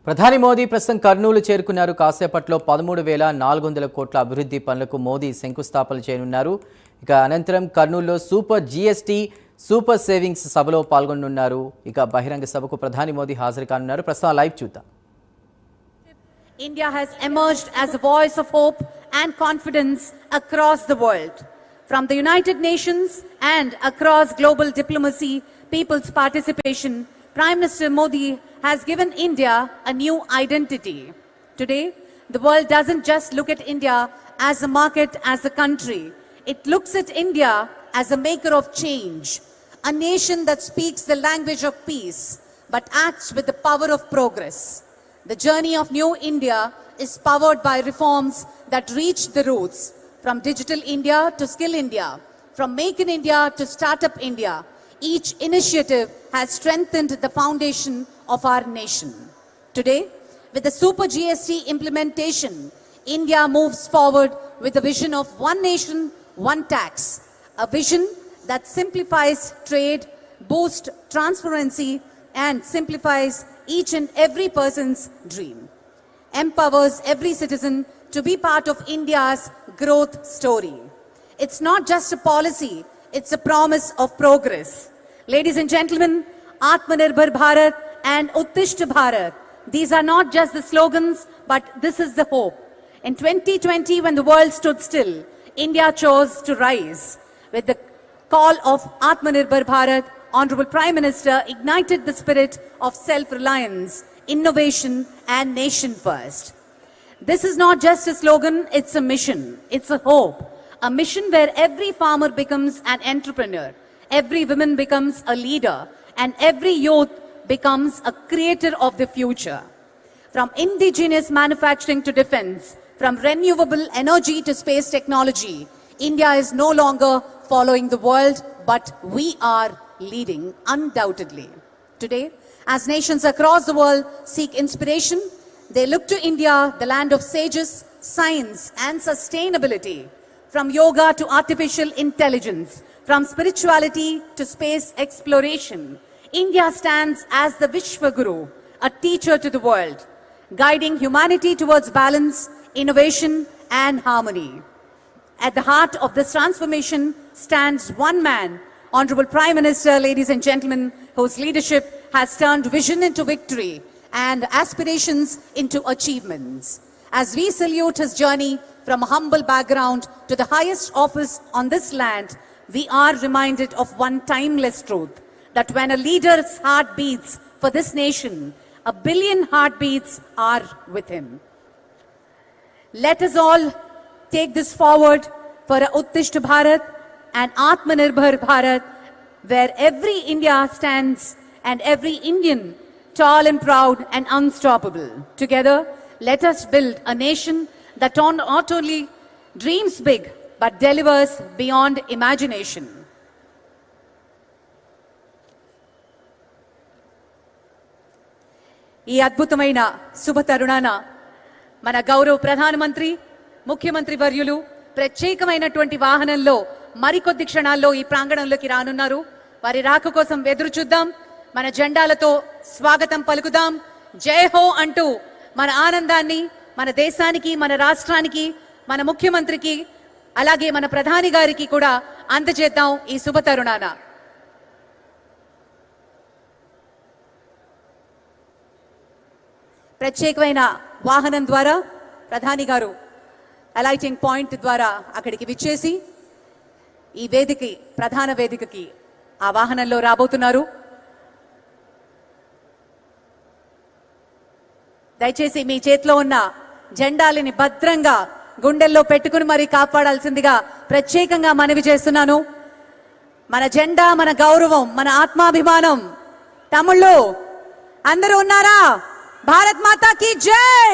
ప్రధాని మోదీ ప్రస్తుతం కర్నూలు చేరుకున్నారు. కాసేపట్లో 13,400 కోట్ల అభివృద్ధి పనులకు మోదీ శంకుస్థాపన చేయనున్నారు. ఇక అనంతరం కర్నూలులో సూపర్ జీఎస్టీ సూపర్ సేవింగ్స్ సభలో పాల్గొనున్నారు. ఇక బహిరంగ సభకు ప్రధాని మోదీ హాజరు కానున్నారు. ప్రస్తుతం లైవ్ చూద్దాం. India has emerged as a voice of hope and confidence across the world. From the United Nations and across global diplomacy, people's participation, Prime Minister Modi has given India a new identity. Today, the world doesn't just look at India as a market, as a country. It looks at India as a maker of change, a nation that speaks the language of peace, but acts with the power of progress. The journey of New India is powered by reforms that reach the roots, from Digital India to Skill India, from Make in India to Startup India. Each initiative has strengthened the foundation of our nation. Today, with the Super GST implementation, India moves forward with the vision of one nation, one tax, a vision that simplifies trade, boosts transparency, and simplifies each and every person's dream, empowers every citizen to be part of India's growth story. It's not just a policy, it's a promise of progress. Ladies and gentlemen, Atmanirbhar Bharat and Uttishth Bharat, these are not just the slogans, but this is the hope. In 2020, when the world stood still, India chose to rise. With the call of Atmanirbhar Bharat, Honorable Prime Minister ignited the spirit of self-reliance, innovation, and nation first. This is not just a slogan, it's a mission, it's a hope. A mission where every farmer becomes an entrepreneur, every woman becomes a leader, and every youth becomes a creator of the future. From indigenous manufacturing to defense, from renewable energy to space technology, India is no longer following the world, but we are leading undoubtedly. Today, as nations across the world seek inspiration, they look to India, the land of sages, science, and sustainability. From yoga to artificial intelligence, from spirituality to space exploration, India stands as the Vishwaguru, a teacher to the world, guiding humanity towards balance, innovation, and harmony. At the heart of this transformation stands one man, Honorable Prime Minister, ladies and gentlemen, whose leadership has turned vision into victory and aspirations into achievements. As we salute his journey from a humble background to the highest office on this land, we are reminded of one timeless truth, that when a leader's heart beats for this nation, 1 billion heartbeats are with him. Let us all take this forward for a Uttishth Bharat and Atmanirbhar Bharat, where every India stands and every Indian tall and proud and unstoppable. Together, let us build a nation that not only dreams big, but delivers beyond imagination. ఈ అద్భుతమైన శుభ తరుణాన మన గౌరవ ప్రధానమంత్రి ముఖ్యమంత్రి వర్యులు ప్రత్యేకమైనటువంటి వాహనంలో మరికొద్ది క్షణాల్లో ఈ ప్రాంగణంలోకి రానున్నారు. వారి రాక కోసం ఎదురు చూద్దాం. మన జెండాలతో స్వాగతం పలుకుదాం. జై హో అంటూ మన ఆనందాన్ని మన దేశానికి, మన రాష్ట్రానికి, మన ముఖ్యమంత్రికి, అలాగే మన ప్రధాని గారికి కూడా అందజేద్దాం ఈ శుభ తరుణాన. ప్రత్యేకమైన వాహనం ద్వారా ప్రధాని గారు అలైటింగ్ పాయింట్ ద్వారా అక్కడికి విచ్చేసి ఈ వేదికకి, ప్రధాన వేదికకి ఆ వాహనంలో రాబోతున్నారు. దయచేసి మీ చేతిలో ఉన్న జెండాలని భద్రంగా గుండెల్లో పెట్టుకుని మరి కాపాడాల్సిందిగా ప్రత్యేకంగా మనవి చేస్తున్నాను. మన జెండా మన గౌరవం, మన ఆత్మాభిమానం. తమ్ముళ్ళు అందరూ ఉన్నారా? భారత్ మాతా కీ జై.